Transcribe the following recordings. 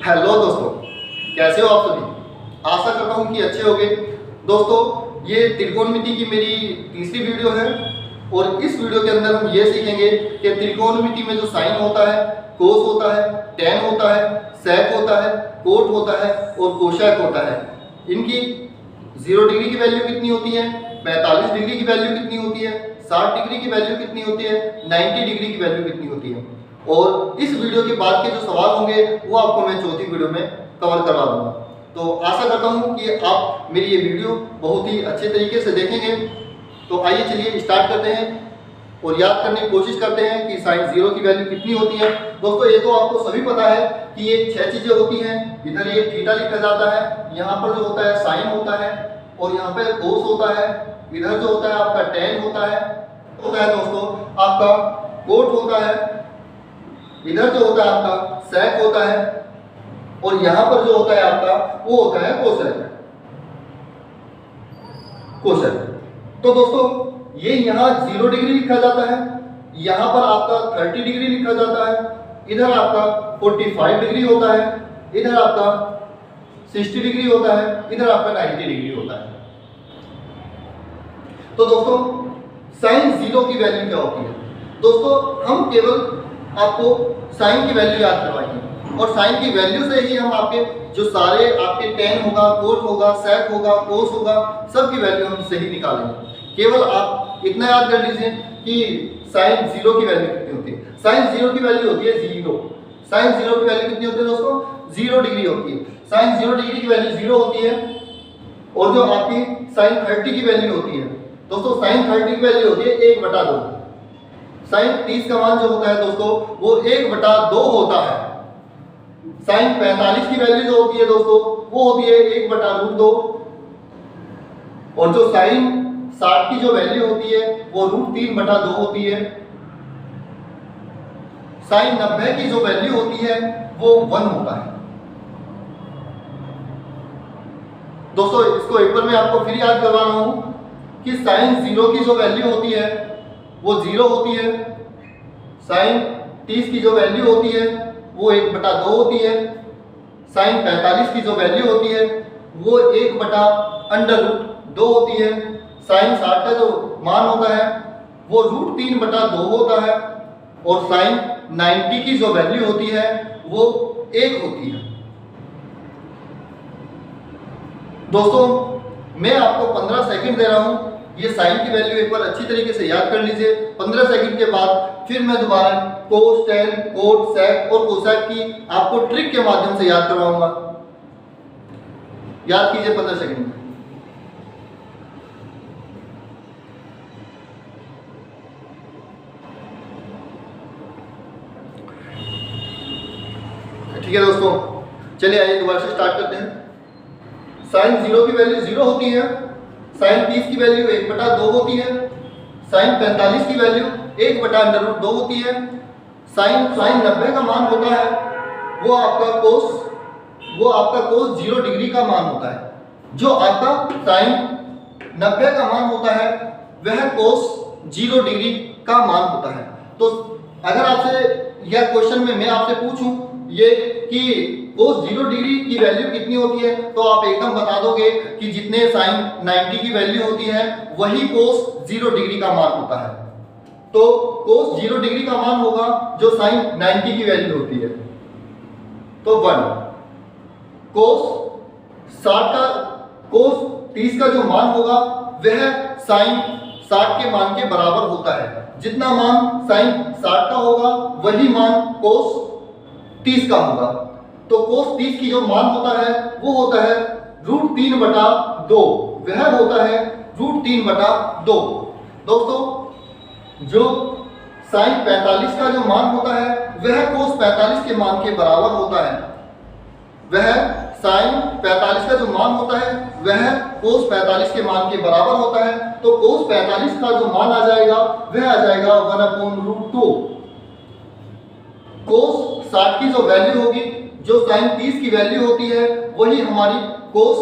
Hello दोस्तों, कैसे हो आप सभी। आशा करता हूँ कि अच्छे होंगे। दोस्तों, ये त्रिकोणमिति की मेरी तीसरी वीडियो है और इस वीडियो के अंदर हम ये सीखेंगे कि त्रिकोणमिति में जो साइन होता है, कोस होता है, टेन होता है, सेक होता है, कोट होता है और कोशेक होता है, इनकी 0 डिग्री की वैल्यू कितनी होती है, 45 डिग्री की वैल्यू कितनी होती है, 60 डिग्री की वैल्यू कितनी होती है, 90 डिग्री की वैल्यू कितनी होती है। और इस वीडियो के बाद के जो सवाल होंगे वो आपको मैं चौथी वीडियो में कवर करवा दूंगा। तो आशा करता हूँ कि आप मेरी ये वीडियो बहुत ही अच्छे तरीके से देखेंगे। तो आइए चलिए स्टार्ट करते हैं और याद करने की कोशिश करते हैं कि साइन 0 की वैल्यू कितनी होती है। दोस्तों, ये तो आपको सभी पता है कि ये 6 चीजें होती हैं। इधर ये थीटा लिखा जाता है, यहाँ पर जो होता है साइन होता है और यहाँ पे कोस होता है, इधर जो होता है आपका टेन होता है दोस्तों आपका कोट होता है, इधर जो होता है आपका सेक होता है और यहाँ पर जो होता है आपका वो होता है कोसेक। तो दोस्तों, ये यहाँ 0 डिग्री लिखा जाता है, यहाँ पर आपका 30 डिग्री लिखा जाता है, इधर आपका 45 डिग्री होता है, इधर आपका 60 डिग्री होता है, इधर आपका 90 डिग्री होता है। तो दोस्तों, साइन 0 की वैल्यू क्या होती है? दोस्तों, हम केवल आपको साइन की वैल्यू याद करवाएंगे और साइन की वैल्यू से ही हम आपके जो सारे आपके टेन होगा, कोट होगा, सेक होगा, कोस होगा, सब की वैल्यू हम सही निकालेंगे। केवल आप इतना याद कर लीजिए कि साइन 0 की वैल्यू कितनी होती है। साइन 0 की वैल्यू होती है 0। साइन 0 की वैल्यू कितनी होती है दोस्तों? 0 डिग्री होती है। साइन 0 डिग्री की वैल्यू 0 होती है। और जो आपकी साइन 30 की वैल्यू होती है दोस्तों, साइन 30 की वैल्यू होती है 1/2। साइन 30 का मान जो होता है दोस्तों वो 1/2 होता है। साइन 45 की वैल्यू जो होती है दोस्तों वो होती है 1/√2। और जो साइन 60 की जो वैल्यू होती है वो √3/2 होती है। साइन 90 की जो वैल्यू होती है वो 1 होता है। दोस्तों, इसको एक बार मैं आपको फिर याद करवा रहा हूं कि साइन 0 की जो वैल्यू होती है वो 0 होती है। साइन 30 की जो वैल्यू होती है वो 1/2 होती है। साइन 45 की जो वैल्यू होती है वो 1/√2 होती है। साइन 60 का जो मान होता है वो √3/2 होता है। और साइन 90 की जो वैल्यू होती है वो 1 होती है। दोस्तों, मैं आपको 15 सेकंड दे रहा हूं, ये साइन की वैल्यू एक बार अच्छी तरीके से याद कर लीजिए। 15 सेकंड के बाद फिर मैं दोबारा कोस, टेन, कोट, सेक और कोसेक की आपको ट्रिक के माध्यम से याद करवाऊंगा। याद कीजिए 15 सेकंड में। ठीक है दोस्तों, चलिए आइए दोबारा से स्टार्ट करते हैं। साइन 0 की वैल्यू 0 होती है। साइन 30 की वैल्यू 1/2 होती है। साइन 45 की वैल्यू 1/√2 होती है। साइन 90 का मान होता है वो आपका कोस 0 डिग्री का मान होता है। जो आपका साइन 90 का मान होता है वह कोस 0 डिग्री का मान होता है। तो अगर आपसे यह क्वेश्चन में मैं आपसे पूछूं ये कि कोस 0 डिग्री की वैल्यू कितनी होती है तो आप एकदम बता दोगे कि जितने साइन 90 की वैल्यू होती है वही कोस 0 डिग्री का मान होता है। तो कोस 0 डिग्री का मान होगा जो साइन 90 की वैल्यू होती है तो 1। कोस 30 का जो मान होगा वह साइन 60 के मान के बराबर होता है। जितना मान साइन 60 का होगा वही मान कोस 30 का होगा। तो कोस 30 की जो मान होता है वो होता है √3/2। वह होता है √3/2। दोस्तों, जो साइन 45 का जो मान होता है वह कोस 45 के मान के बराबर होता है। वह साइन 45 का जो मान होता है वह कोस 45 के मान के बराबर होता है। तो कोस 45 का जो मान आ जाएगा वह आ जाएगा 1/√2। कोस 60 की जो वैल्यू होगी, जो साइन 30 की वैल्यू होती है वही हमारी कोस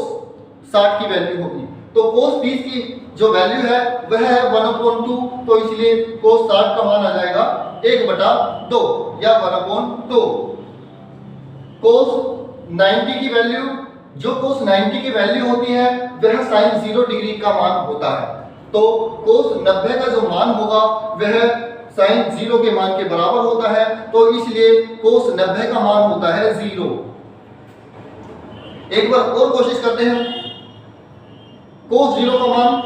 60 की वैल्यू होगी। तो कोस 30 की जो वैल्यू है वह है 1/2। तो इसलिए कोस 60 का मान आ जाएगा 1/2 या 1/2। कोस 90 की वैल्यू होती है वह साइन 0 डिग्री का मान होता है। तो कोस 90 का जो मान होगा वह साइन 0 के मान के बराबर होता है, तो इसलिए कोस 90 का मान होता है 0। एक बार और कोशिश करते हैं। कोस 0 का मान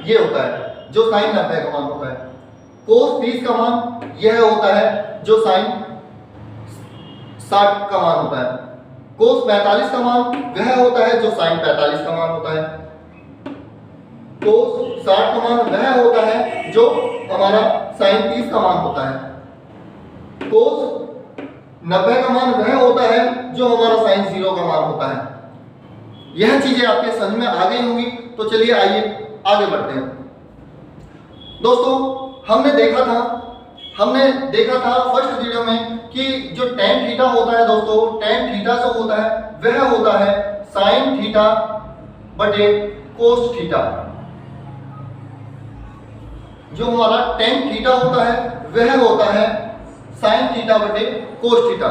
ये होता है जो साइन 90 का मान होता है। कोस 30 का मान यह होता है जो साइन 60 का मान होता है। कोस 45 का मान वह होता है जो साइन 45 का मान होता है। कोस 60 का मान वह होता है जो हमारा साइन 30 का मान होता है। कोस 90 का मान वह होता है जो हमारा साइन 0 का मान होता है। यह चीजें आपके समझ में आ गई होंगी, तो चलिए आइए आगे बढ़ते हैं। दोस्तों हमने देखा था फर्स्ट वीडियो में कि जो tan थीटा होता है दोस्तों, tan थीटा जो होता है वह होता है साइन थीटा बटे कोस थीटा। जो हमारा tan थीटा होता है वह होता है साइन थीटा बटे कोस थीटा।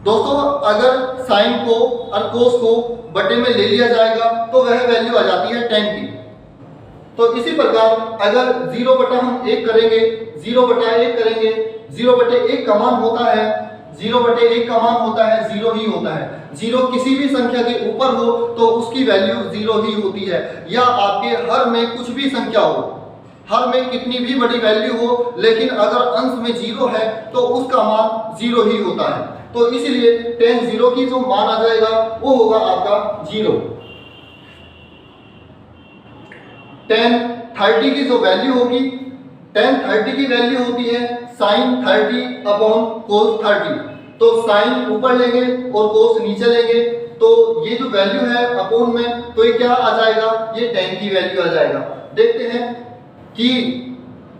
दोस्तों अगर साइन को और कोस को बटे में ले लिया जाएगा तो वह वैल्यू आ जाती है tan की। तो इसी प्रकार अगर 0 बटा हम 1 करेंगे, 0 बटा 1 करेंगे, 0 बटे 1 का मान होता है 0 बटे 1 का मान होता है 0 ही होता है। 0 किसी भी संख्या के ऊपर हो तो उसकी वैल्यू 0 ही होती है, या आपके हर में कुछ भी संख्या हो, हर में कितनी भी बड़ी वैल्यू हो, लेकिन अगर अंश में 0 है तो उसका मान 0 ही होता है। तो इसलिए tan 0 की जो मान आ जाएगा वो होगा आपका 0। tan 30 की जो वैल्यू होगी, tan 30 की वैल्यू होती है sin 30 अपॉन cos 30। तो sin ऊपर लेंगे और cos नीचे लेंगे, तो ये जो वैल्यू है अपोन में, तो ये क्या आ जाएगा, ये tan की वैल्यू आ जाएगा। देखते हैं कि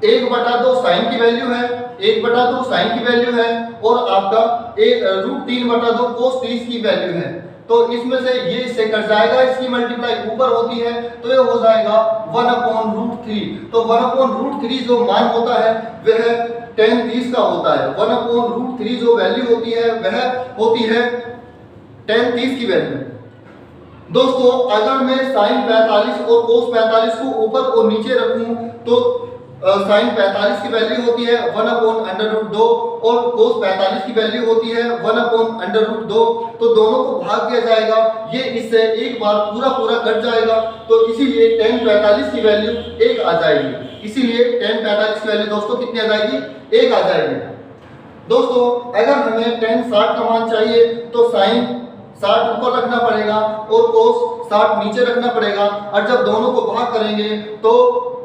1/2 sin की वैल्यू है, 1/2 sin की वैल्यू है, और आपका √3/2 cos 30 की वैल्यू है। तो इसमें से ये इससे कट जाएगा, इसकी मल्टीप्लाई ऊपर होती है तो ये हो जाएगा 1/√3। तो 1/√3 जो मान होता है वह tan 30 का होता है। 1/√3 जो वैल्यू होती है वह होती है tan 30 की वैल्यू। दोस्तों अगर मैं sin 45 और cos 45 को ऊपर और नीचे रखूं तो sin 45 की वैल्यू होती है 1/√2 और cos 45 की वैल्यू होती है 1/√2। तो दोनों को भाग दिया जाएगा, ये इससे एक बार पूरा कट जाएगा, तो इसीलिए tan 45 की वैल्यू 1 आ जाएगी। इसीलिए tan 45 की वैल्यू दोस्तों कितनी आ जाएगी, 1 आ जाएगी। दोस्तों अगर हमें tan 60 का मान चाहिए तो sin 60 ऊपर रखना पड़ेगा और cos 60 नीचे रखना पड़ेगा, और जब दोनों को भाग करेंगे तो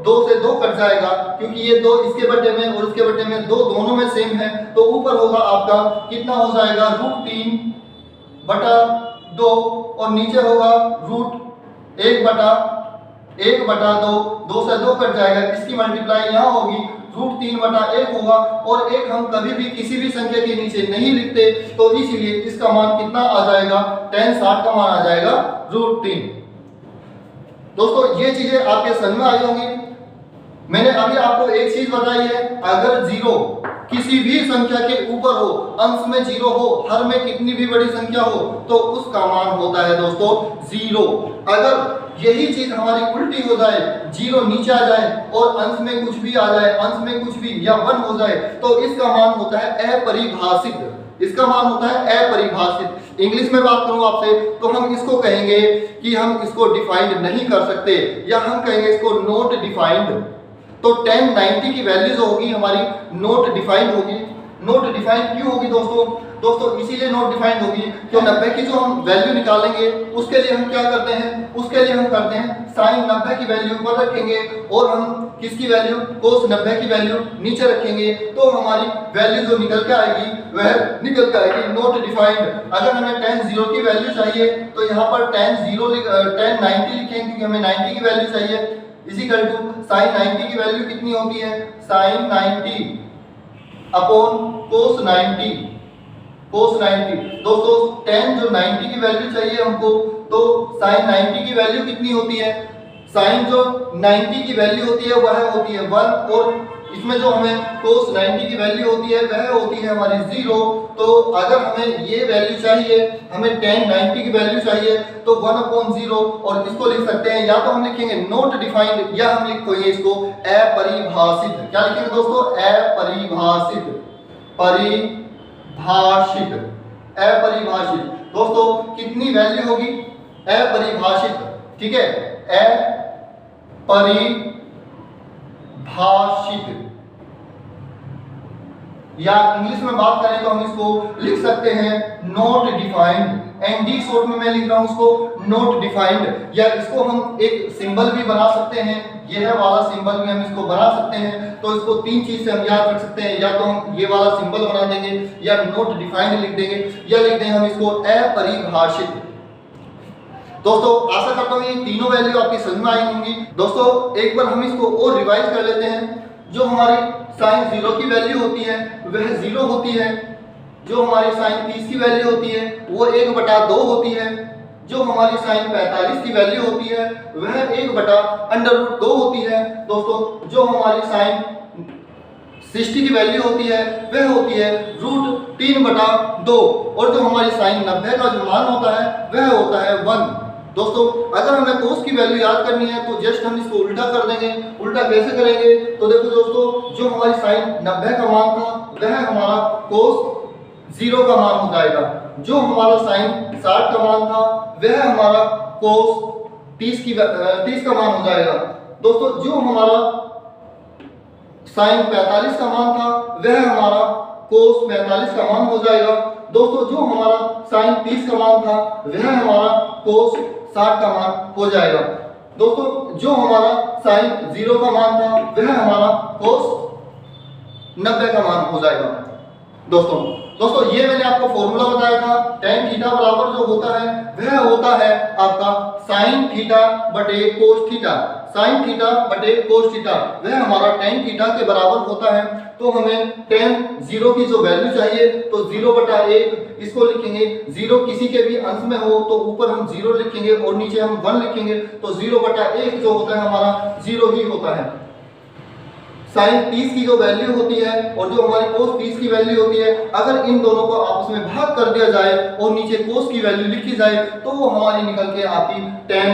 2 से 2 कट जाएगा, क्योंकि ये 2 इसके बटे में और इसके बटे में 2 दोनों में सेम है। तो ऊपर होगा आपका कितना हो जाएगा, √3/2, और नीचे होगा √1/2। 2 से 2 कट जाएगा, इसकी मल्टीप्लाई यहाँ होगी, √3/1 होगा, और 1 हम कभी भी किसी भी संख्या के नीचे नहीं लिखते, तो इसलिए इसका मान कितना आ जाएगा, tan 60 का मान आ जाएगा √3। दोस्तों ये चीजें आपके समझ में आई होंगी। मैंने अभी आपको एक चीज बताई है, अगर 0 किसी भी संख्या के ऊपर हो, अंश में 0 हो, हर में कितनी भी बड़ी संख्या हो, तो उसका मान होता है दोस्तों 0। अगर यही चीज हमारी उल्टी हो जाए, 0 नीचे आ जाए और अंश में कुछ भी आ जाए, अंश में कुछ भी या 1 हो जाए, तो इसका मान होता है अपरिभाषित। इसका मान होता है अपरिभाषित। इंग्लिश में बात करूं आपसे तो हम इसको कहेंगे कि हम इसको डिफाइंड नहीं कर सकते, या हम कहेंगे इसको नॉट डिफाइंड। तो tan 90 की वैल्यू जो होगी हमारी नॉट डिफाइंड होगी। नॉट डिफाइंड क्यों होगी दोस्तों इसीलिए नॉट डिफाइंड होगी कि 90 की जो हम वैल्यू निकालेंगे उसके लिए हम क्या करते हैं, उसके लिए हम करते हैं sin 90 की वैल्यू ऊपर रखेंगे और हम किसकी वैल्यू, cos 90 की वैल्यू नीचे रखेंगे, तो हमारी वैल्यू जो निकल के आएगी वह निकल के आएगी नॉट डिफाइंड। अगर हमें tan 0 की वैल्यू चाहिए तो यहाँ पर tan 90 लिखेंगे, क्योंकि हमें 90 की वैल्यू चाहिए, इजिकल टू sin 90 की वैल्यू कितनी होती है, sin 90 अपॉन cos 90। दोस्तों tan जो 90 की वैल्यू चाहिए हमको, तो sin 90 की वैल्यू कितनी होती है, साइन जो 90 की वैल्यू होती है वह होती है 1, और इसमें जो हमें cos 90 की वैल्यू होती है वह होती है हमारी 0। तो अगर हमें ये वैल्यू चाहिए, हमें tan 90 की वैल्यू चाहिए, तो 1/0, और इसको लिख सकते हैं या तो हम लिखेंगे नॉट डिफाइंड या हम लिखेंगे इसको अपरिभाषित। क्या लिखेंगे दोस्तों? अपरिभाषित, परिभाषित, अपरिभाषित। दोस्तों कितनी वैल्यू होगी? अपरिभाषित, ठीक है, अपरिभाषित, या इंग्लिश में बात करें तो हम इसको लिख सकते हैं नॉट डिफाइंड। एनडी शॉर्ट में मैं लिख रहा हूं उसको नॉट डिफाइंड, या इसको हम एक सिंबल भी बना सकते हैं, यह वाला सिंबल भी हम इसको बना सकते हैं। तो इसको तीन चीज से हम याद रख सकते हैं, या तो हम ये वाला सिंबल बना देंगे, या नॉट डिफाइंड लिख देंगे, या लिख देंगे हम इसको अपरिभाषित। दोस्तों आशा करता हूँ ये तीनों वैल्यू आपकी समझ में आई होंगी। दोस्तों एक बार हम इसको और रिवाइज कर लेते हैं। जो हमारी साइन 0 की वैल्यू होती है वह 0 होती है, जो हमारी साइन 30 की वैल्यू होती है वो 1/2 होती है, जो हमारी साइन 45 की वैल्यू होती है वह 1/√2 होती है। दोस्तों जो हमारी साइन 60 की वैल्यू होती है वह होती है √3/2, और जो हमारी साइन 90 का जो मान होता है वह होता है 1। दोस्तों अगर हमें कोस की वैल्यू याद करनी है तो जस्ट हम इसको उल्टा कर देंगे। उल्टा कैसे करेंगे? तो देखो दोस्तों, जो हमारी साइन 90 का मान था वह हमारा कोस 0 का मान हो जाएगा, जो हमारा साइन 60 का मान था वह हमारा कोस 30 का मान हो जाएगा। दोस्तों जो हमारा साइन 45 का मान था वह हमारा कोस 45 का मान हो जाएगा। दोस्तों जो हमारा साइन 30 का मान था वह हमारा कोस 60 का मान हो जाएगा। दोस्तों जो हमारा साइन 0 का मान था वह हमारा कोस 90 का मान हो जाएगा। दोस्तों ये मैंने आपको फॉर्मूला बताया था। tan थीटा बराबर जो होता है वह होता है आपका साइन थीटा बटे कोस थीटा। साइन थीटा बटे कोस थीटा वह हमारा tan थीटा के बराबर होता है। तो हमें tan 0 की जो वैल्यू चाहिए तो 0/1 इसको लिखेंगे। 0 किसी के भी अंश में हो तो ऊपर हम 0 लिखेंगे और नीचे हम 1 लिखेंगे, तो 0/1 जो होता है हमारा 0 ही होता है। साइन 30 की जो वैल्यू होती है और जो हमारी कोस 30 की वैल्यू होती है, अगर इन दोनों को आपस में भाग कर दिया जाए और नीचे कोस की वैल्यू लिखी जाए तो वो हमारी निकल के आपकी tan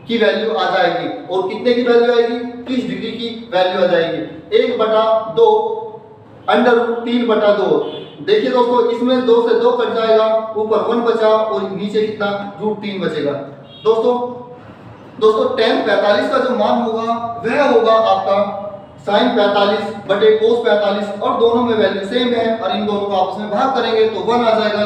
की वैल्यू आ जाएगी। और कितने की वैल्यू आएगी? 30 डिग्री की वैल्यू आ जाएगी। 1/2 √3/2। देखिए दोस्तों इसमें 2 से 2 कट जाएगा, ऊपर 1 बचा और नीचे कितना √3 बचेगा। दोस्तों tan 45 का जो मान होगा वह होगा आपका साइन 45 बटे कोस 45, और दोनों में वैल्यू सेम है और इन दोनों को आपस में भाग करेंगे तो 1 आ जाएगा।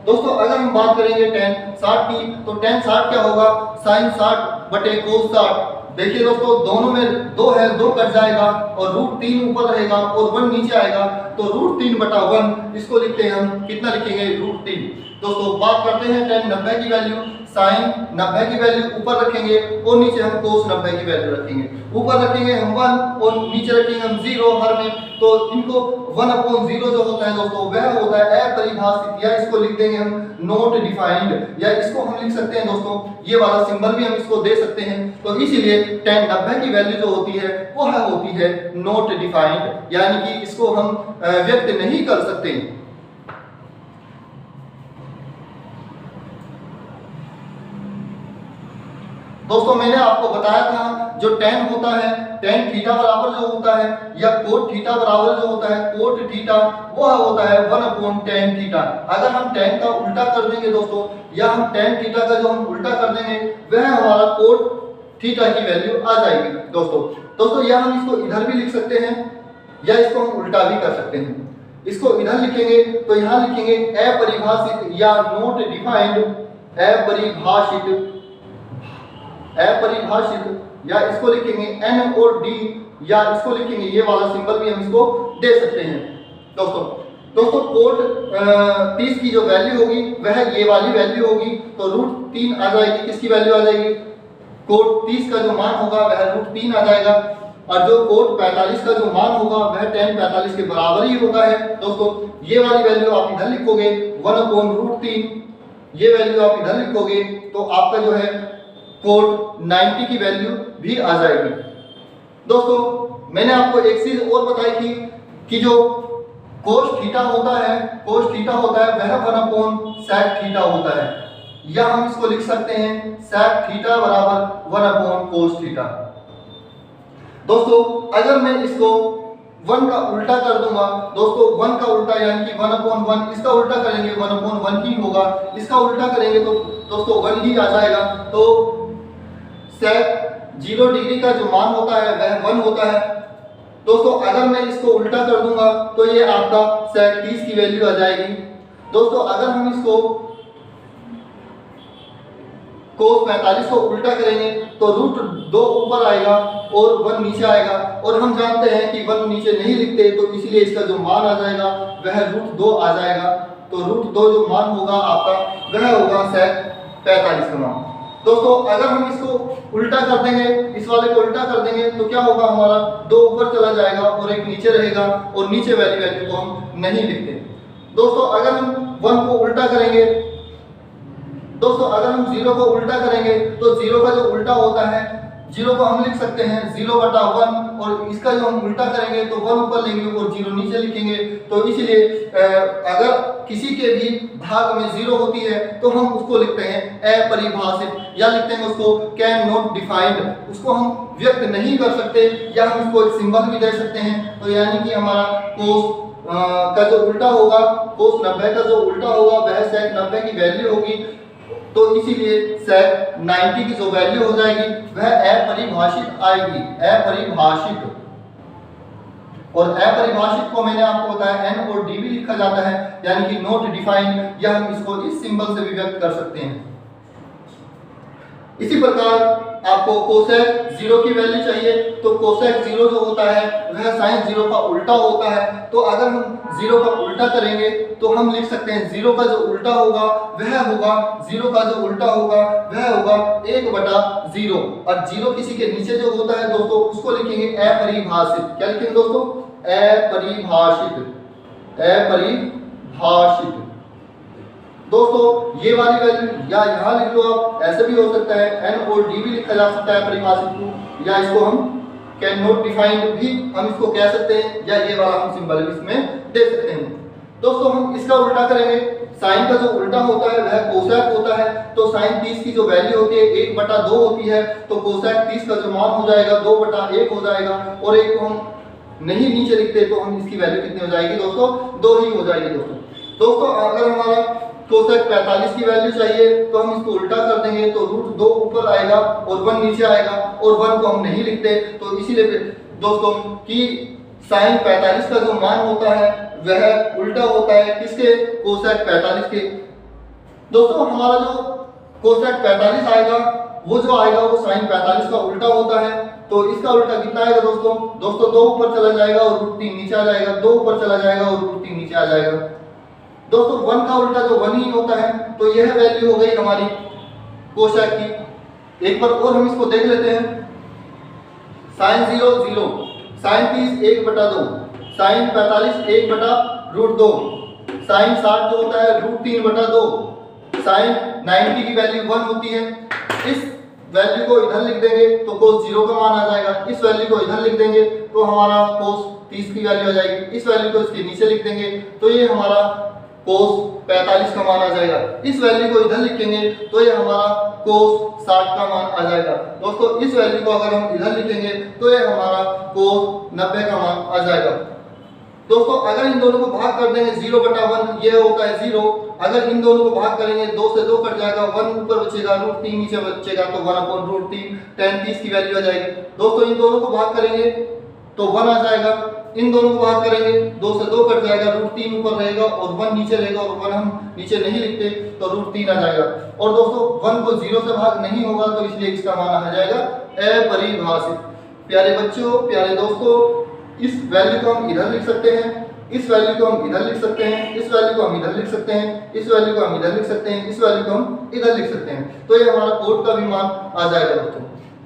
दोस्तों अगर हम बात करेंगे tan 60 की, तो tan 60 क्या होगा? साइन 60 बटे कोस 60। देखिए दोस्तों दोनों में 2 है, 2 कट जाएगा और √3 ऊपर रहेगा और 1 नीचे आएगा, तो √3/1 इसको लिखते हैं हम, कितना लिखेंगे? √3। दोस्तों बात करते हैं tan 90 की वैल्यू। साइन 90 की वैल्यू ऊपर रखेंगे और नीचे हम कोस 90 की वैल्यू रखेंगे। ऊपर रखेंगे हम 1 और नीचे रखेंगे हम 0 हर में, तो इनको 1/0 जो होता है दोस्तों वह होता है अपरिभाषित, या इसको लिख देंगे हम नॉट डिफाइंड, या इसको हम लिख सकते हैं दोस्तों ये वाला सिंबल भी हम इसको दे सकते हैं। तो इसीलिए tan 90 की वैल्यू जो होती है वह होती है नॉट डिफाइंड, यानी कि इसको हम व्यक्त नहीं कर सकते। दोस्तों मैंने आपको बताया था जो tan होता है, tan थीटा बराबर जो होता है या कोट थीटा बराबर जो होता है, कोट थीटा वह होता है 1/tan थीटा। अगर हम tan का उल्टा कर देंगे दोस्तों, या हम tan थीटा का जो हम उल्टा कर देंगे वह हमारा कोट थीटा की वैल्यू आ जाएगी। दोस्तों या हम इसको इधर भी लिख सकते हैं या इसको हम उल्टा भी कर सकते हैं। इसको इधर लिखेंगे तो यहाँ लिखेंगे अपरिभाषित या नॉट डिफाइंड, अपरिभाषित, या इसको लिखेंगे N और D, या इसको लिखेंगे ये वाला सिंबल भी हम इसको दे सकते हैं। दोस्तों कोट 30 की जो वैल्यू होगी वह ये वाली वैल्यू होगी, तो √3 आ जाएगी। किसकी वैल्यू आ जाएगी? कोट 30 का जो मान होगा वह √3 आ जाएगा, और जो कोट 45 का जो मान होगा वह tan 45 के बराबर ही होता है। दोस्तों ये वाली वैल्यू आप इधर लिखोगे 1/√3, ये वैल्यू आप इधर लिखोगे तो आपका जो है कोट 90 की वैल्यू भी आ जाएगी। दोस्तों मैंने आपको एक चीज और बताई थी कि जो कोस थीटा होता है वह 1/sec थीटा होता है, या हम इसको लिख सकते हैं sec थीटा बराबर 1/cos थीटा। दोस्तों अगर मैं इसको 1 का उल्टा कर दूंगा, दोस्तों 1 का उल्टा यानी कि 1/1, इसका उल्टा करेंगे 1/1 ही होगा, इसका उल्टा करेंगे तो दोस्तों 1 ही आ जाएगा। तो sec 0 डिग्री का जो मान होता है वह 1 होता है। दोस्तों अगर मैं इसको उल्टा कर दूंगा तो ये आपका sec 30 की वैल्यू आ जाएगी। दोस्तों अगर हम इसको cos 45 को उल्टा करेंगे तो √2 ऊपर आएगा और 1 नीचे आएगा, और हम जानते हैं कि 1 नीचे नहीं लिखते, तो इसलिए इसका जो मान आ जाएगा वह √2 आ जाएगा। तो √2 जो मान होगा आपका वह होगा sec 45 का मान। दोस्तों अगर हम इसको उल्टा कर देंगे, इस वाले को उल्टा कर देंगे तो क्या होगा, हमारा 2 ऊपर चला जाएगा और 1 नीचे रहेगा, और नीचे वाली वैल्यू को हम नहीं लिखते। दोस्तों अगर हम 1 को उल्टा करेंगे, दोस्तों अगर हम 0 को उल्टा करेंगे तो 0 का जो उल्टा होता है 0 को हम लिख सकते हैं 0/1, और इसका जो हम उल्टा करेंगे तो 1 ऊपर लेंगे और 0 नीचे लिखेंगे। तो इसलिए अगर किसी के भी भाग में 0 होती है तो हम उसको लिखते हैं अपरिभाषित, या लिखते हैं उसको कैन नॉट डिफाइंड, उसको हम व्यक्त नहीं कर सकते, या हम इसको एक सिंबल भी दे सकते हैं। तो यानी कि हमारा कोस का जो उल्टा होगा, कोस 90 का जो उल्टा होगा वह sec 90 की वैल्यू होगी। तो इसीलिए sec 90 की जो वैल्यू हो जाएगी वह अपरिभाषित आएगी, अपरिभाषित। और अपरिभाषित को मैंने आपको बताया n और d भी लिखा जाता है, यानी कि नॉट डिफाइंड, या हम इसको इस सिंबल से भी व्यक्त कर सकते हैं। इसी प्रकार आपको कोसेक 0 की वैल्यू चाहिए, तो कोसेक 0 जो होता है वह साइन 0 का उल्टा होता है। तो अगर हम 0 का उल्टा करेंगे तो हम लिख सकते हैं 0 का जो उल्टा होगा वह होगा 0 का जो उल्टा होगा वह होगा 1/0, और 0 किसी के नीचे जो होता है दोस्तों उसको लिखेंगे अपरिभाषित। क्या लिखेंगे दोस्तों, अपरिभाषित, अपरिभाषित। दोस्तों ये वाली वैल्यू या यहाँ लिख लो आप, ऐसे भी हो सकता है n और d भी लिखा जा सकता है परिभाषित को, या इसको हम कैन नॉट डिफाइंड भी हम इसको कह सकते हैं, या ये वाला हम सिंबल भी इसमें दे सकते हैं। दोस्तों हम इसका उल्टा करेंगे, साइन का जो उल्टा होता है वह कोसेक होता है। तो साइन 30 की जो वैल्यू होती है 1/2 होती है, तो कोसेक 30 का जो मान हो जाएगा 2/1 हो जाएगा, और एक को हम नहीं नीचे लिखते तो हम इसकी वैल्यू कितनी हो जाएगी दोस्तों, 2 ही हो जाएगी। दोस्तों अगर हमारा कोसेक 45 की वैल्यू चाहिए तो हम इसको उल्टा कर देंगे, तो √2 ऊपर आएगा और 1 नीचे आएगा, और 1 को हम नहीं लिखते। तो इसीलिए दोस्तों कि साइन 45 का जो मान होता है वह उल्टा होता है किसके, कोसेक 45 के। दोस्तों हमारा जो कोसेक 45 आएगा वो जो आएगा वो साइन 45 का उल्टा होता है। तो इसका उल्टा कितना आएगा दोस्तों 2 ऊपर चला जाएगा और √3 नीचे आ जाएगा, 2 ऊपर चला जाएगा और √3 नीचे आ जाएगा। दोस्तों 1 का उल्टा जो 1 ही होता है, तो यह वैल्यू हो गई हमारी कोसेक की। एक बार और हम इसको देख लेते हैं, साइन 0 0, साइन 30 1/2, साइन 45 1/√2, साइन 60 जो होता है √3/2, साइन 90 की वैल्यू 1 होती है। इस वैल्यू को इधर लिख देंगे तो कोस 0 का मान आ जाएगा, इस वैल्यू को इधर लिख देंगे तो हमारा कोस 30 की वैल्यू आ जाएगी, इस वैल्यू को इसके नीचे लिख देंगे तो ये हमारा कोस 45 का मान आ जाएगा, इस वैल्यू को इधर लिखेंगे तो ये हमारा कोस 60 का मान आ जाएगा। दोस्तों इस वैल्यू को अगर हम इधर लिखेंगे तो ये हमारा कोस 90 का मान आ जाएगा। दोस्तों अगर इन दोनों को भाग कर देंगे 0/1 ये होता है 0, अगर इन दोनों को भाग करेंगे 2 से 2 कट जाएगा, 1 ऊपर बचेगा, √3 नीचे बचेगा, तो 1/√3 tan 30 की वैल्यू आ जाएगी। दोस्तों इन दोनों को भाग करेंगे तो 1 आ जाएगा, इन दोनों को भाग करेंगे 2 से 2 कट जाएगा, √3 ऊपर रहेगा और 1 नीचे रहेगा, और 1 हम नीचे नहीं लिखते तो √3 आ जाएगा। और दोस्तों 1 को 0 से भाग नहीं होगा तो इसलिए इसका मान आ जाएगा अपरिभाषित। प्यारे बच्चों, प्यारे दोस्तों, इस वैल्यू को हम इधर लिख सकते हैं, इस वैल्यू को हम इधर लिख सकते हैं, इस वैल्यू को हम इधर लिख सकते हैं, इस वैल्यू को हम इधर लिख सकते हैं, इस वैल्यू को हम इधर लिख सकते हैं, तो ये हमारा कोट का भी मान आ जाएगा।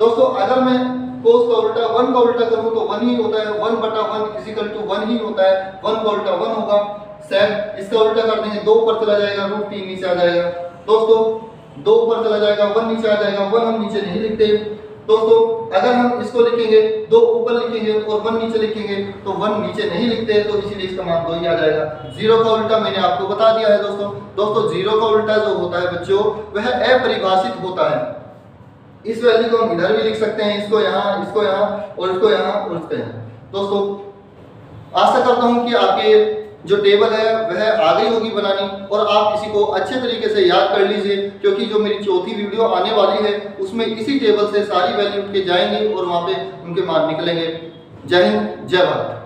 दोस्तों अगर मैं कोस का उल्टा 1 का उल्टा करूं तो 1 ही होता है, 1/1 = 1 ही होता है, 1 का उल्टा 1 होगा। सेक इसका उल्टा कर देंगे 2 ऊपर चला जाएगा, √3 नीचे आ जाएगा। दोस्तों 2 ऊपर चला जाएगा, 1 नीचे आ जाएगा। 1 हम नीचे नहीं लिखते दोस्तों। अगर हम इसको लिखेंगे 2 ऊपर लिखेंगे और 1 नीचे लिखेंगे तो 1 नीचे नहीं लिखते, तो इसीलिए इसका मान 2 ही आ जाएगा। 0 का उल्टा मैंने आपको बता दिया है दोस्तों 0 का उल्टा जो होता है बच्चों, वह अपरिभाषित होता है। इस वैल्यू को हम इधर भी लिख सकते हैं, इसको यहाँ, इसको यहाँ और इसको यहाँ और इसको यहाँ। दोस्तों आशा करता हूँ कि आपके जो टेबल है वह आ गई होगी बनानी, और आप इसी को अच्छे तरीके से याद कर लीजिए, क्योंकि जो मेरी चौथी वीडियो आने वाली है उसमें इसी टेबल से सारी वैल्यू उठ के जाएंगे और वहाँ पे उनके मान निकलेंगे। जय हिंद, जय भारत।